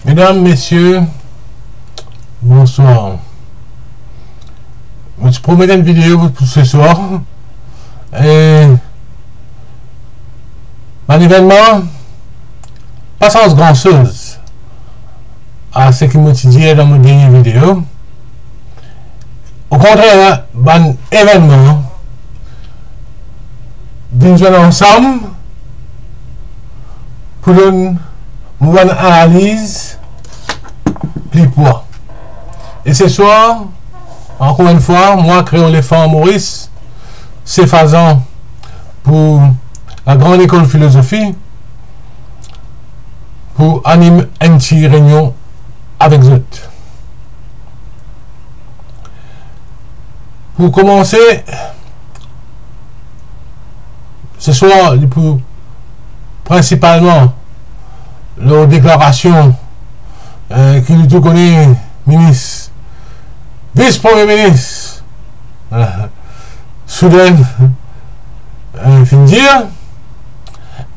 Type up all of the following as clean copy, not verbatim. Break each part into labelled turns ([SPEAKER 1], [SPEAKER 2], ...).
[SPEAKER 1] Mesdames, messieurs, bonsoir. Je promets une vidéo pour ce soir. Et un événement, pas sans grand chose à ce qui m'a dit dans mon dernière vidéo. Au contraire, un événement, nous jouer ensemble pour une analyse plus poids. Et ce soir, encore une fois, moi, Créoléphant Maurice, c'est faisant pour la grande école de philosophie pour animer une petite réunion avec vous. Pour commencer, ce soir, pour principalement leur déclaration qui nous tout connaît, ministre, vice-premier ministre, soudain, fin dire,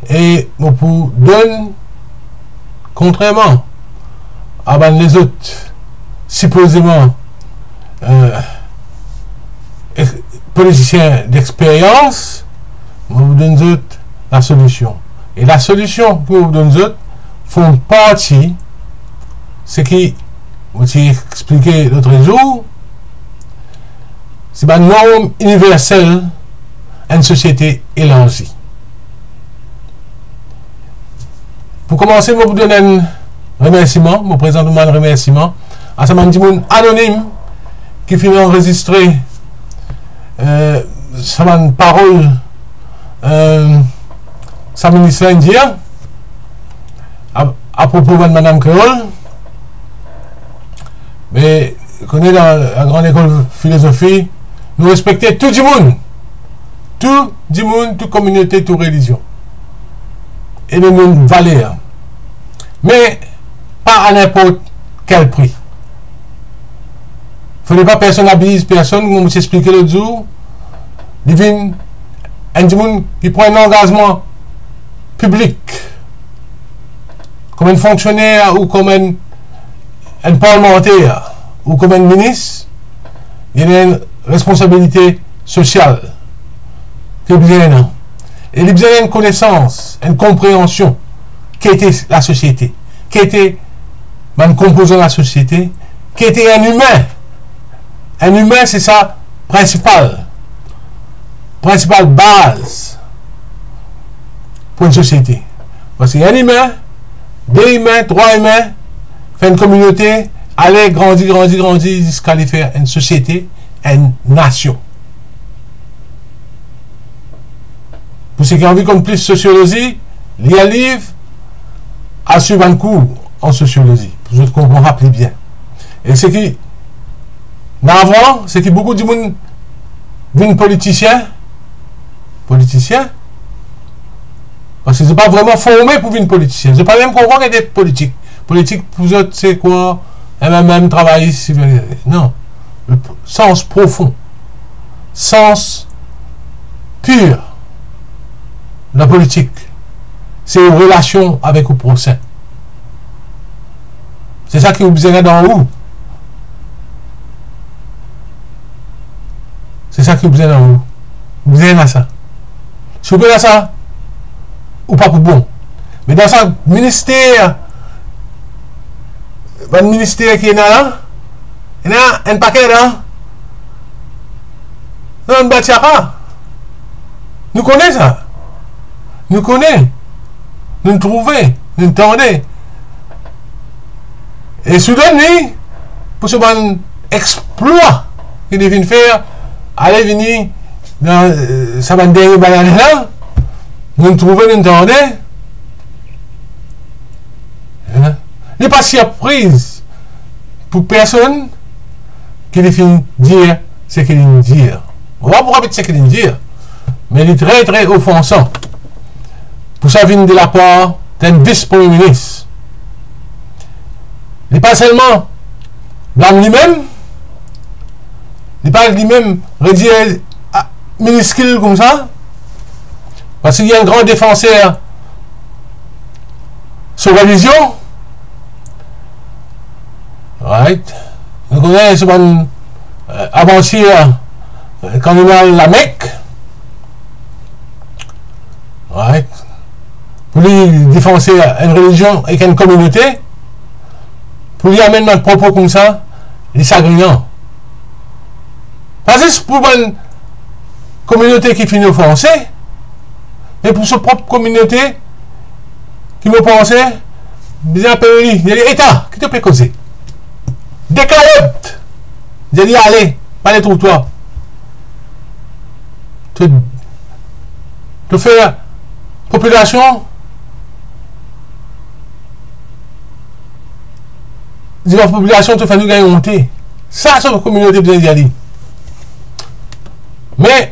[SPEAKER 1] et pour donner, contrairement à les autres, supposément, politiciens d'expérience, vous donne la solution. Et la solution que vous donne font partie, ce qui, j'ai expliqué l'autre jour, c'est une norme universelle à une société élargie. Pour commencer, je vous donne un remerciement, je vous présente un remerciement à ce monde anonyme qui finit enregistrer sa parole, sa ministre indien à propos de Madame Créole. Mais qu'on est dans la grande école de philosophie, nous respectons tout le monde, toute communauté, toute religion. Et nous nous valeurs. Mais pas à n'importe quel prix. Il ne faut pas personne abuse personne, comme je expliqué l'autre jour. Divine, un monde qui prend un engagement public, comme un fonctionnaire ou comme un parlementaire ou comme un ministre, il y a une responsabilité sociale. Et il y a une connaissance, une compréhension qui était la société, qui était un composant de la société, qui était un humain. Un humain, c'est sa principale base pour une société. Parce qu'il y a un humain, deux humains, trois humains, fait une communauté, aller grandir, jusqu'à aller faire une société, une nation. Pour ceux qui ont envie comme plus sociologie, il y a un livre à suivre un cours en sociologie. Pour ceux qui comprennent rappeler bien. Et ce qui, avant, c'est que beaucoup de monde viennent politiciens, parce qu'ils ne sont pas vraiment formés pour venir politicien. Ils ne sont pas même comprendre d'être politique. Politique, pour eux, c'est quoi? MMM, travail, non. Le sens profond, sens pur de la politique, c'est une relation avec le prochain. C'est ça qui vous besoin d'en haut. C'est ça qui vous besoin d'en haut. Vous besoin à ça. Si vous avez ça, ou pas pour bon. Mais dans ce ministère, le ministère qui est là, il y a un paquet là. Non, un bâtira. Nous connaissons ça. Nous connaissons. Nous trouvons. Nous entendons. Et soudain, pour ce bon exploit qu'il devine faire, aller venir dans sa bande de banane là, nous trouvons, nous entendons. Il n'est pas surprise pour personne qui définit dire ce qu'il vient dire. On va pouvoir ce qu'il vient dire, mais il est très très offensant. Pour ça, vient de la part d'un vice-premier ministre. Il n'est pas seulement blâme lui-même, il n'est pas lui-même redit minuscule comme ça, parce qu'il y a un grand défenseur sur la religion, Right? Nous connaissons ce avant-hier, cardinal Lamech. Right? Pour lui défoncer une religion et une communauté, pour lui amener notre propos comme ça, il est sagriant. Pas juste pour une communauté qui finit offensée, mais pour sa propre communauté qui me pensait, bien appelé, il dit, État, qui te peut causer? Des carottes! J'ai dit, allez, pas les trottoirs. Te faire population, dis la population te fait nous gagner monter. Ça, c'est la communauté bien d'y aller. Mais,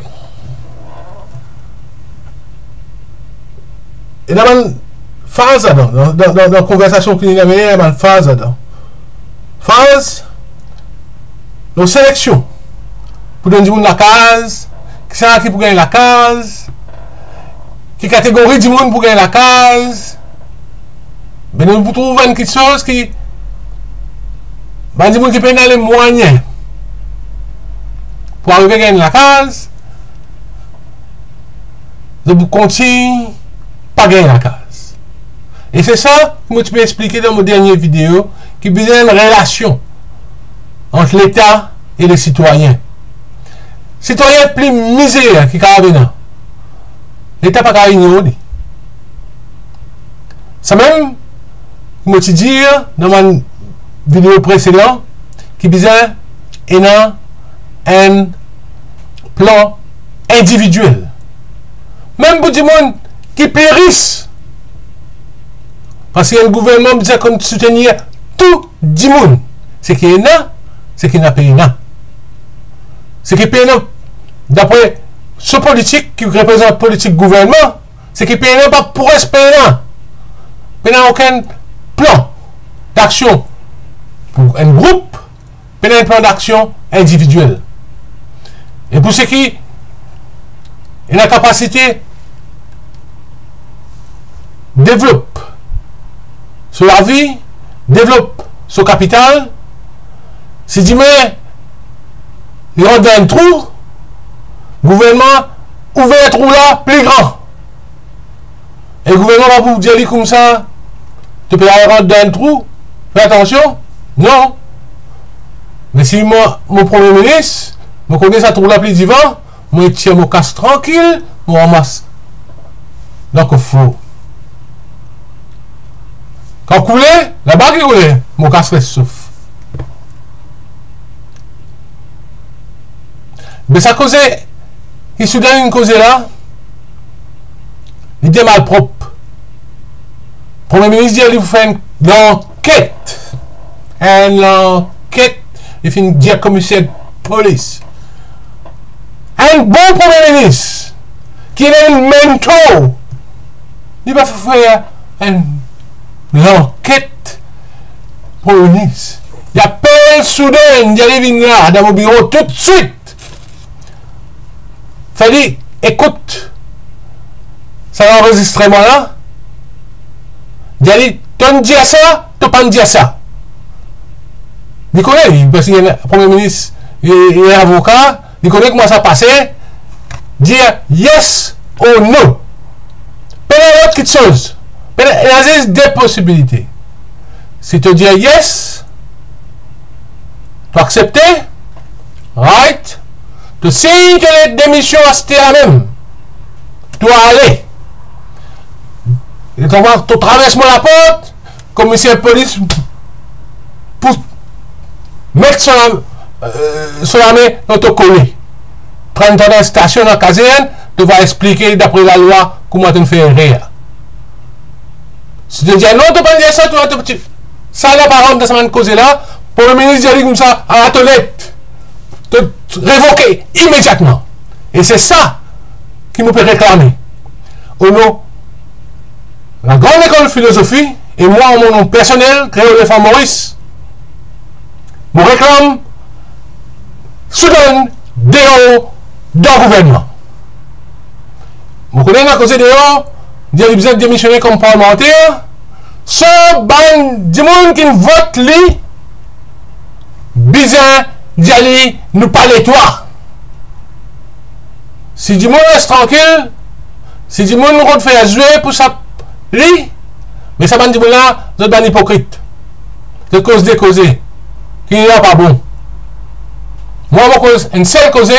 [SPEAKER 1] il y a une phase dans la conversation qu'il y a, il y a une phase dedans. Phase, la sélection. Pour donner la case, qui c'est qui pour gagner la case, qui catégorie du monde pour gagner la case. Mais nous trouvons quelque chose qui. Ben, du monde qui peut les moyens pour arriver à gagner la case, de vous continuer pas gagner la case. Et c'est ça que je peux expliquer dans mon dernière vidéo, qui besoin une relation entre l'État et les citoyens. Citoyens plus misère qui carabinent. L'État pas qu'à ignorer. Ça même, je me dis dans ma vidéo précédente, qui besoin un plan individuel. Même pour du monde qui périsse. Parce qu'il y a un gouvernement qui dit soutenir tout le monde. Ce qui est là, c'est qu'il n'a pas rien. Ce qui est payé d'après ce politique qui représente le politique gouvernement, c'est qu'il paye pas pour espérer. Il n'y a aucun plan d'action pour un groupe, il y a un plan d'action individuel. Et pour ceux qui ont la capacité développe sur la vie, développe son capital, si demain il rentre dans un trou, le gouvernement ouvre un trou là plus grand. Et le gouvernement va vous dire comme ça, tu peux aller rentrer dans un trou, fais attention, non. Mais si moi, mon premier ministre, je connais ça trou là plus divin, moi je tiens mon casse tranquille, je ramasse. Donc il faut. Quand coulé, la bague est coulée, mon casse reste souffle. Mais ça cause, il soudain une cause là, il est mal propre. Le Premier ministre dit qu'il faut faire une enquête. Une enquête, il fait une dire commissaire de police. Un bon Premier ministre, qui est un mentor, il va faire une enquête pour le ministre. Il appelle soudain, il arrive là, dans mon bureau tout de suite. Fallait, écoute, ça l'enregistrement là. Il dit, tu dis ça, tu pas dire ça. Il connaît, parce qu'il y a un Premier ministre, il est avocat, il connaît comment ça passait. Dire yes ou non. Peut-être autre chose. Il y a des possibilités. Si tu dis yes, tu acceptes, right? Tu signes que les démissions c'était la même. Tu dois aller. Et tu traverses la porte, commissaire de police, pour mettre sur la main dans ton collier. Prendre dans la station, dans la caserne, tu vas expliquer d'après la loi comment tu fais rire. Si tu dis non, tu ne peux pas dire ça, tu vas te. Ça, la parole de cette cause là, pour le ministre dit comme ça, à la toilette, te révoquer immédiatement. Et c'est ça qui nous peut réclamer. Au nom de la grande école de philosophie, et moi, en mon nom personnel, Créole de Femme Maurice, je réclame soudain dehors d'un gouvernement. Vous connaissez la cause dehors, il y a besoin de démissionner comme parlementaire, ce ban du monde qui vote lui, besoin d'y aller nous parler toi. Si du monde reste tranquille, si du monde nous fait jouer pour ça, lui, mais ça va dire là, vous êtes un hypocrite. De cause des causés, qui n'est pas bon. Moi, je cause une seule cause,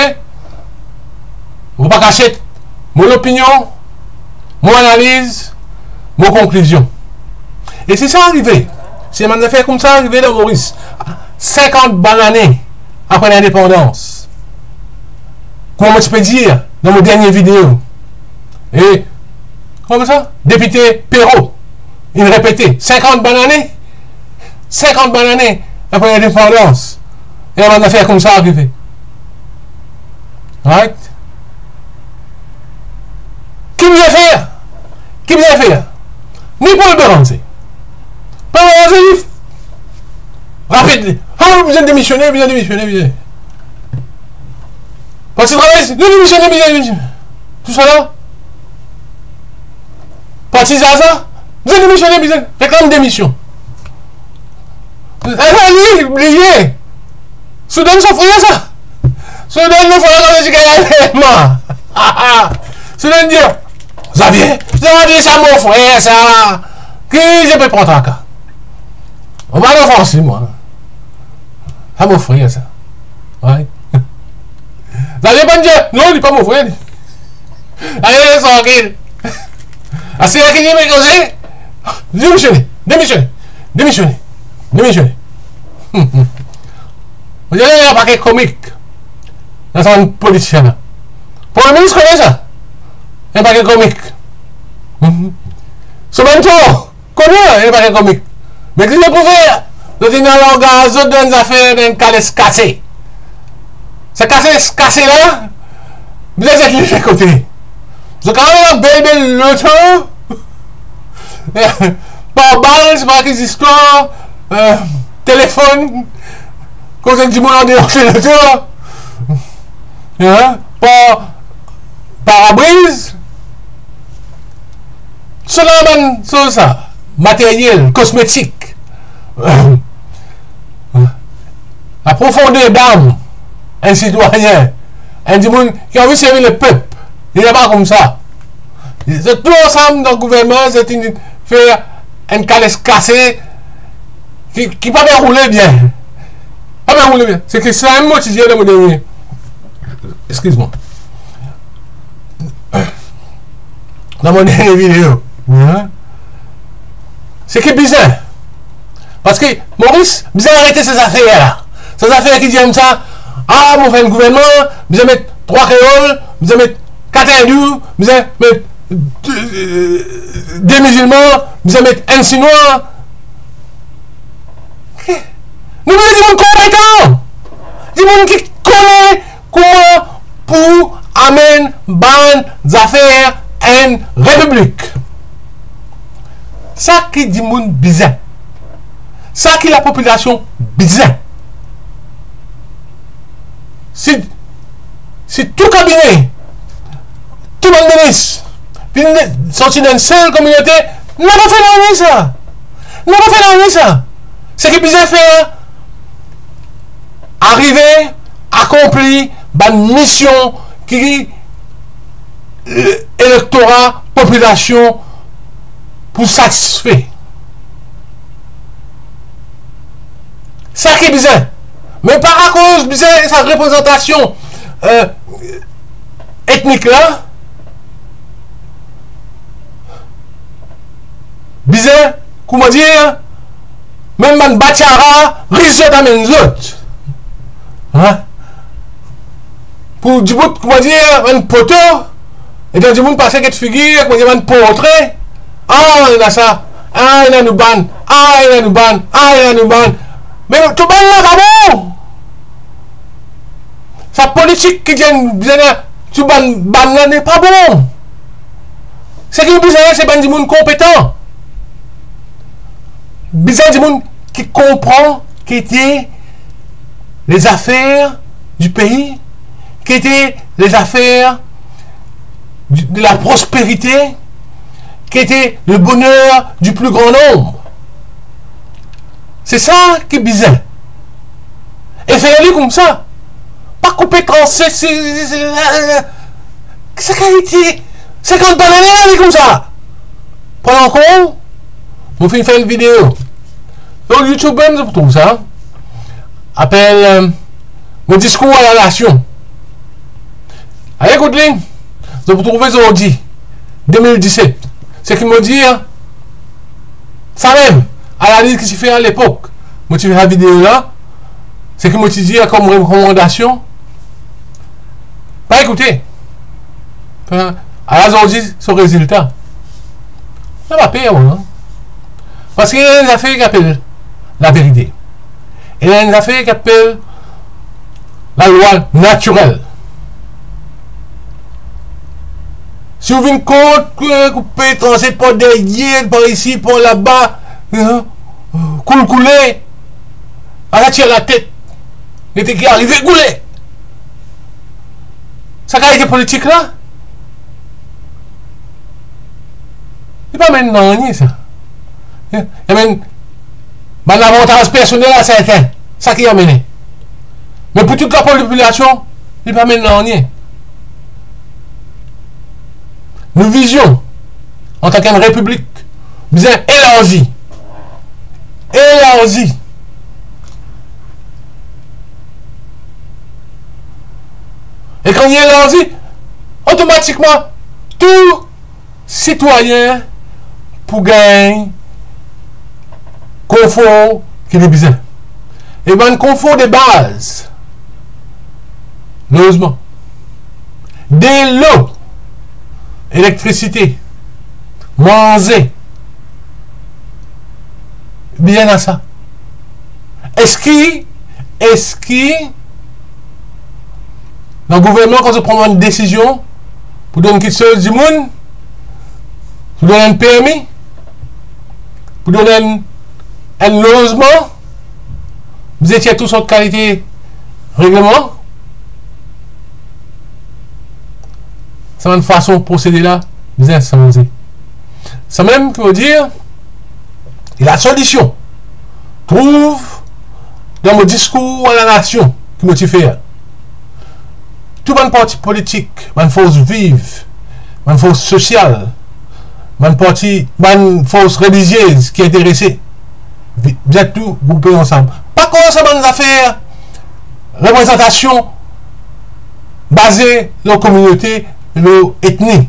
[SPEAKER 1] vous ne pas cacher mon opinion, mon analyse, mon conclusion. Et c'est ça arrivé. C'est un affaire comme ça arrivé dans Maurice. 50 bonnes années après l'indépendance. Comment je peux dire dans mon dernier vidéo. Et, comment ça? Député Perrault, il répétait 50 bonnes années. 50 bonnes années après l'indépendance. Et on a fait comme ça arrivé. Right? Qui vous a fait? Qui vous a fait? Ni Paul Béranger. Paul Béranger, rapide. Ah, vous êtes démissionné, vous êtes démissionné, vous êtes. Parce que vous démissionné, vous êtes démissionné. Tout ça là? Parti Zaza, vous êtes démissionné, vous êtes. Réclame démission. Allez, oubliez. Soudain, ça fait ça. Soudain, il faut aller jusqu'à la Soudain, dire, Xavier, ça mon frère, ça. Qui je peux prendre un cas? On va l'offenser, moi. Ça mon frère, ça. Ouais. Xavier, pas dire, non, il n'est pas mon frère. Allez, tranquille. Ah, c'est là qu'il dit, mais causé. Démissionner, démissionner, démissionner, démissionner. Vous avez un paquet comique dans un politicien là. Pour le ministre connaît ça. Un paquet comique. Ce même temps, connaît un paquet comique. Mais si vous pouvez, vous êtes dans l'organe, vous donne des affaires d'un calès cassé. Ce calès cassé là, vous êtes laissé de côté. Vous avez quand même un bel loto. Par balle, par histoires, téléphone. Quand on dit moi on est en le tour, hein, parabrise, cela man, ça, matériel, cosmétique, la profondeur d'âme, un citoyen, un monde qui a envie de servir le peuple, il n'est pas comme ça. C'est tout ensemble dans le gouvernement, c'est une faire une calèche cassée qui ne peut pas rouler bien. Ah ben vous bien, c'est que c'est un mot qui vient de me donner. Excuse-moi. Dans mon dernière vidéo. C'est que bizarre. Parce que Maurice, vous avez arrêté ces affaires-là. Ces affaires qui disent ça. Ah, vous faites un gouvernement, vous allez mettre 3 créoles, vous allez mettre 4 hindous, vous allez mettre 2 musulmans, vous allez mettre un chinois. Nous avons des gens compétents, des gens qui connaissent comment pour amener des affaires à une république. Ça qui dit monde bizarre. Ça qui la population bizarre. Si tout cabinet, tout le ministre, sorti d'une seule communauté, n'a pas fait ça. N'a pas fait ça. C'est qui bizarre faire. Arriver, accomplir une mission qui électorat, population pour satisfaire. Ça qui est bizarre. Mais par à cause de sa représentation ethnique là, bizarre, comment dire, même un bâtira risque d'amener les autres. Hein? Pour du bout, comment dire, un poteau, et dans du monde passer cette figure, comment dire, un portrait. Ah, il y a ça. Ah, il y a nous ban. Ah, il y a nous ban. Ah, il y a nous ban. Mais tout ban là, pas bon. Sa politique qui vient, tout ban là n'est pas bon. C'est qui bizarre, c'est ban du monde compétent. Bizarre du monde qui comprend, qui était les affaires du pays, qui étaient les affaires de la prospérité, qui étaient le bonheur du plus grand nombre. C'est ça qui est bizarre. Et faire comme ça. Pas couper 36, c'est qualité. 50 bananes comme ça. Pendant qu'on, vous faites une vidéo. Donc YouTube même, vous trouvez ça. Appelle mon discours à la nation. Allez, écoute, vous trouvez aujourd'hui, 2017. C'est qui me dit, ça même, à la liste qui s'est fait à l'époque. Moi, tu fais la vidéo là. C'est qui me dit comme recommandation. Pas écouter. À aujourd'hui, son résultat. Ça va payer, hein? Parce qu'il y a des affaires qui appellent la vérité. Et il y a des affaires qui appellent la loi naturelle. Si vous venez compte, couper, trancher par derrière, par ici, par là-bas, couler, à la tire la tête, il était qui arrive, couler. Ça a été politique là? C'est pas maintenant, ça. Il y a même un avantage personnel à certains. Ça qui a mené. Mais pour toute la population, il n'y a pas maintenant rien. Nous visions, en tant qu'une république, bien élargie. Élargie. Et quand il est élargi, automatiquement, tout citoyen pour gagner confort qu'il a besoin. Et bien, confort de base, logement, de l'eau, électricité, manger, bien à ça. Est-ce que le gouvernement, quand il prend une décision pour donner quelque chose du monde, pour donner un permis, pour donner un logement, vous étiez tous en qualité règlement, c'est une façon de procéder là, vous êtes changé. Ça même veut dire, et la solution, trouve dans mon discours à la nation que je fais. Tout un parti politique, une force vive, une force sociale, une force religieuse qui est intéressée. Vous êtes tous groupés ensemble. Pas comme ça, dans affaires, représentation basée sur la communauté, l'ethnie,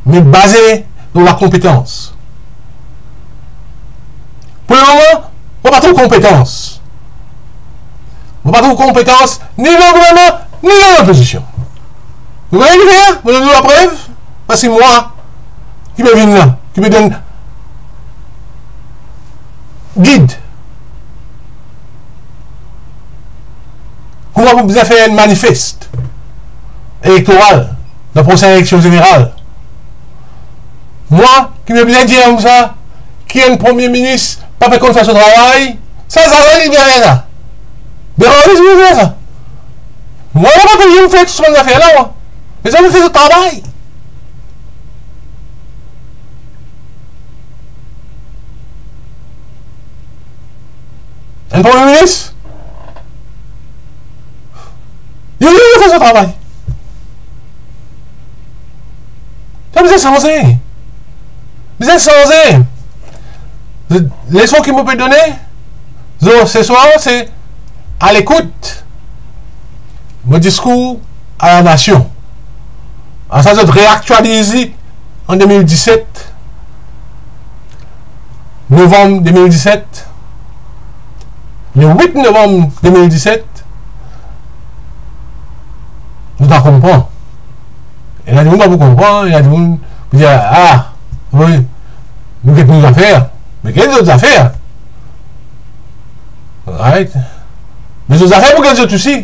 [SPEAKER 1] mais basée sur la compétence. Pour le moment, on n'a pas trop de compétences. On n'a pas trop de compétences, ni dans le gouvernement, ni dans l'opposition. Vous voyez le faire? Vous donnez la preuve? Parce que moi, qui me vient là, qui me donne guide. Comment vous avez fait un manifeste électoral dans la prochaine élection générale? Moi, qui me bien dire comme ça, qui est un premier ministre, pas fait qu'on fasse son travail, ça va, il vient là. Mais on va ça. Moi, je ne vais pas que je me fais tout ce qu'on a fait là, moi. Mais ça me fait ce travail. Un premier ministre, il fait son travail. Ça vous est changé. Vous êtes changé. Les sons qu'il me peut donner, ce soir, c'est à l'écoute. Mon discours à la nation. En sens de réactualiser en 2017, novembre 2017, le 8 novembre 2017, nous t'en comprenons. Et là, nous vous comprenons, il y a des gens qui disent, ah, oui, nous avons des affaires. Mais quelles autres affaires? Right? Mais les autres affaires, pour quelles autres aussi?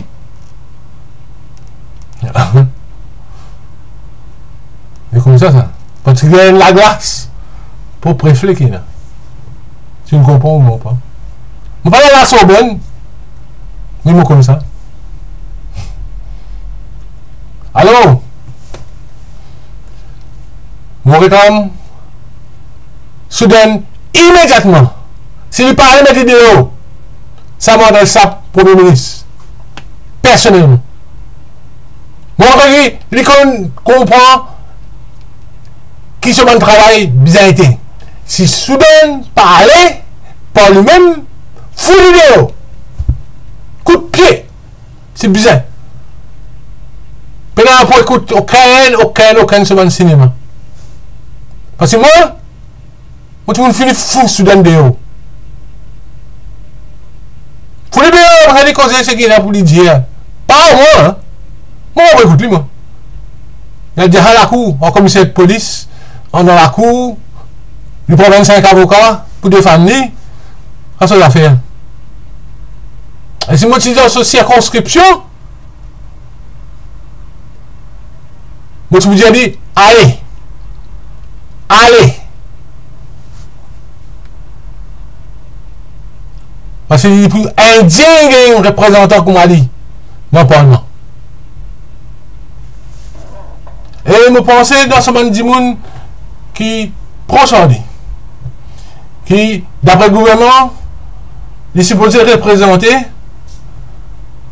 [SPEAKER 1] Mais comme ça. Parce qu'il y a la glace pour préfléquer là. Tu me comprends ou non pas? Je ne vais pas la Sorbonne, mais moi comme ça. Allô? Mon réclame, soudain, immédiatement, si le parle mettre vidéo, ça m'a donné ça Premier ministre. Personnellement. Moi, il comprend qui se met travail bien été. Si Soudan parlait par lui-même, fou vidéo. Coup de pied. C'est bizarre. Pendant pour écouter aucun semaine cinéma. Parce que moi, tout le monde finit fou Soudan de haut. Fou vidéo, regardez causer ce qu'il a pour lui dire. Pas moi, hein. Moi, on écoute lui, moi. Il a dit à la cour, en commissaire de police, on dans la cour, il prend 25 avocats pour défendre lui. C'est ça l'affaire. Et si moi, je suis dans cette circonscription, moi, je vous dis, allez. Allez. Parce que pour Indien, il y a un représentant comme Ali. Non, pas non. Et je pensais dans ce monde du monde qui prend son lit. Qui, d'après le gouvernement, il est supposé représenter,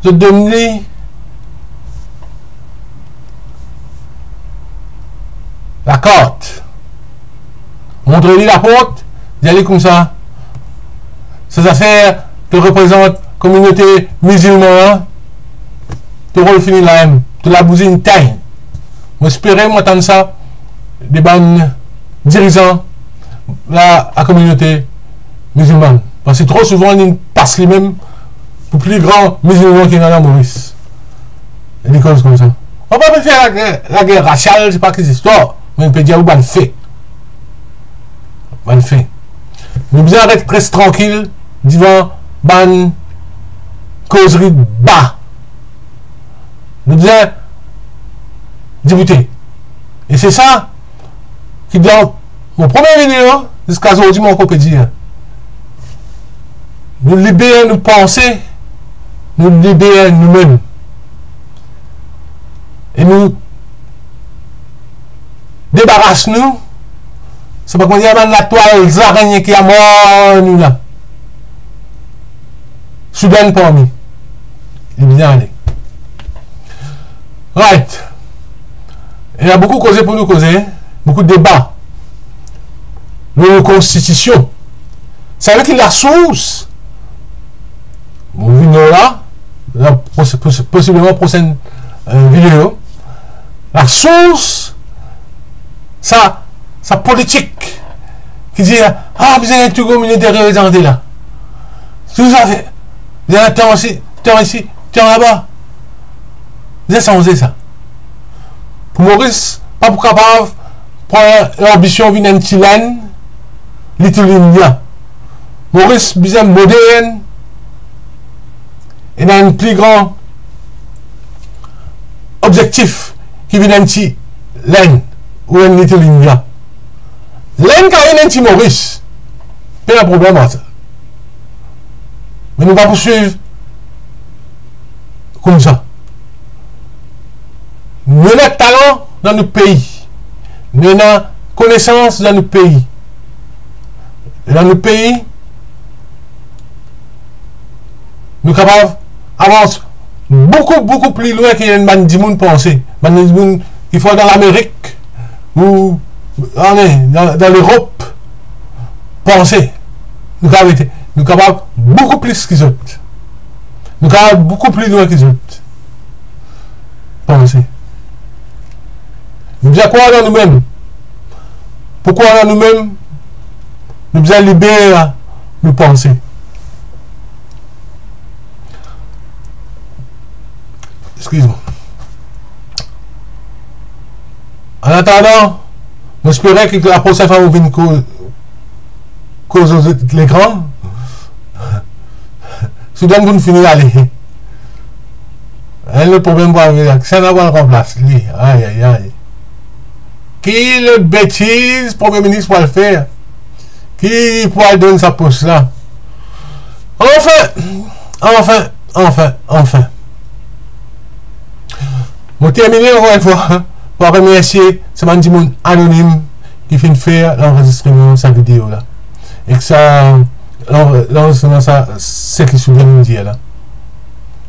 [SPEAKER 1] je donne lui la carte. Montre-lui la porte, d'aller comme ça. Ces affaires te représentent la communauté musulmane. Tu rôle fini là même. Tu la bousine taille. J'espère m'entendre ça des bandes dirigeants de la communauté musulmane. Parce que trop souvent, ils passent les mêmes pour plus grands musulmans qui sont dans la Maurice. Et des causes comme ça. On ne peut pas faire la guerre raciale, c'est pas que c'est histoire. Mais on peut dire où on fait. On fait. Nous devons rester tranquille devant ban causerie bas. Nous devons débuter. Et c'est ça qui dans mon premier vidéo, jusqu'à aujourd'hui, mon peut dire. Nous libérer nos pensées, nous libérer nous-mêmes. Et nous débarrassons-nous. C'est pas qu'on dit la toile araignée qui a mort nous là. Soudain parmi. Il est bien allé. Right. Il y a beaucoup causé pour nous causer, beaucoup de débats. La constitution. C'est avec la source. Vous venez là, possiblement prochaine vidéo. La source, ça politique, qui dit, ah, vous avez tout communauté représentée là. Tout ça fait. Vous avez un temps ici, temps là-bas. Vous avez changé ça. Pour Maurice, pas pour capable prendre l'ambition d'une antilène, l'Italie. Maurice, bien moderne, et dans un plus grand objectif qui vient d'antilène ou un l'Italie. L'un qui a un anti-Maurice, pas de problème à ça. Mais nous allons poursuivre comme ça. Nous avons talent dans notre pays. Nous avons connaissance dans notre pays. Dans notre pays, nous sommes capables d'avancer beaucoup plus loin qu'il y a une bande de monde pensée. Bande de monde qui faut dans l'Amérique ou dans l'Europe penser. Nous sommes capables beaucoup plus qu'ils autres. Nous sommes capables beaucoup plus loin qu'ils autres. Penser. Nous devons croire dans nous-mêmes. Pourquoi dans nous-mêmes? Nous devons libérer nos pensées. Excuse-moi. En attendant, j'espérais que la prochaine fois, vous venez cause l'écran. Soudain, vous ne finissez d'aller. Le problème va arriver là. C'est un avoir le remplace. Aïe. Qui le bêtise, Premier ministre, pour le faire? Qui pourra donner sa poste là? Enfin. Je terminer encore une fois pour remercier ce monde anonyme qui fait faire l'enregistrement de sa vidéo là. Et que ça, l'enregistrement, ça, c'est qui se vient nous dire là.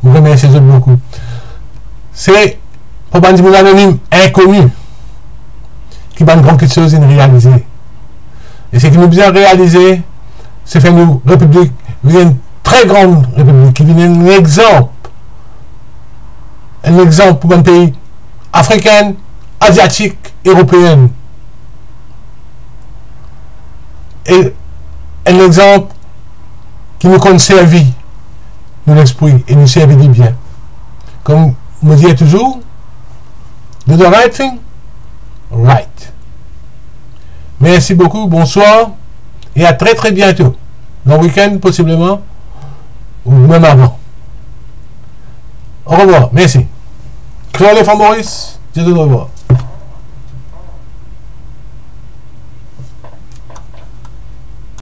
[SPEAKER 1] Je vous remercie beaucoup. C'est pour pas dire mon anonyme inconnu qui va une grande chose à réaliser. Et ce qui nous bien réaliser, c'est faire nous république, une très grande république qui vient un exemple pour un pays africain, asiatique, européen. Et un exemple qui nous conserve nous l'esprit et nous serve du bien. Comme me dit toujours, do the right thing, right. Merci beaucoup, bonsoir et à très très bientôt. Dans le week-end possiblement ou même avant. Au revoir, merci. Créole et Maurice, je te revoir.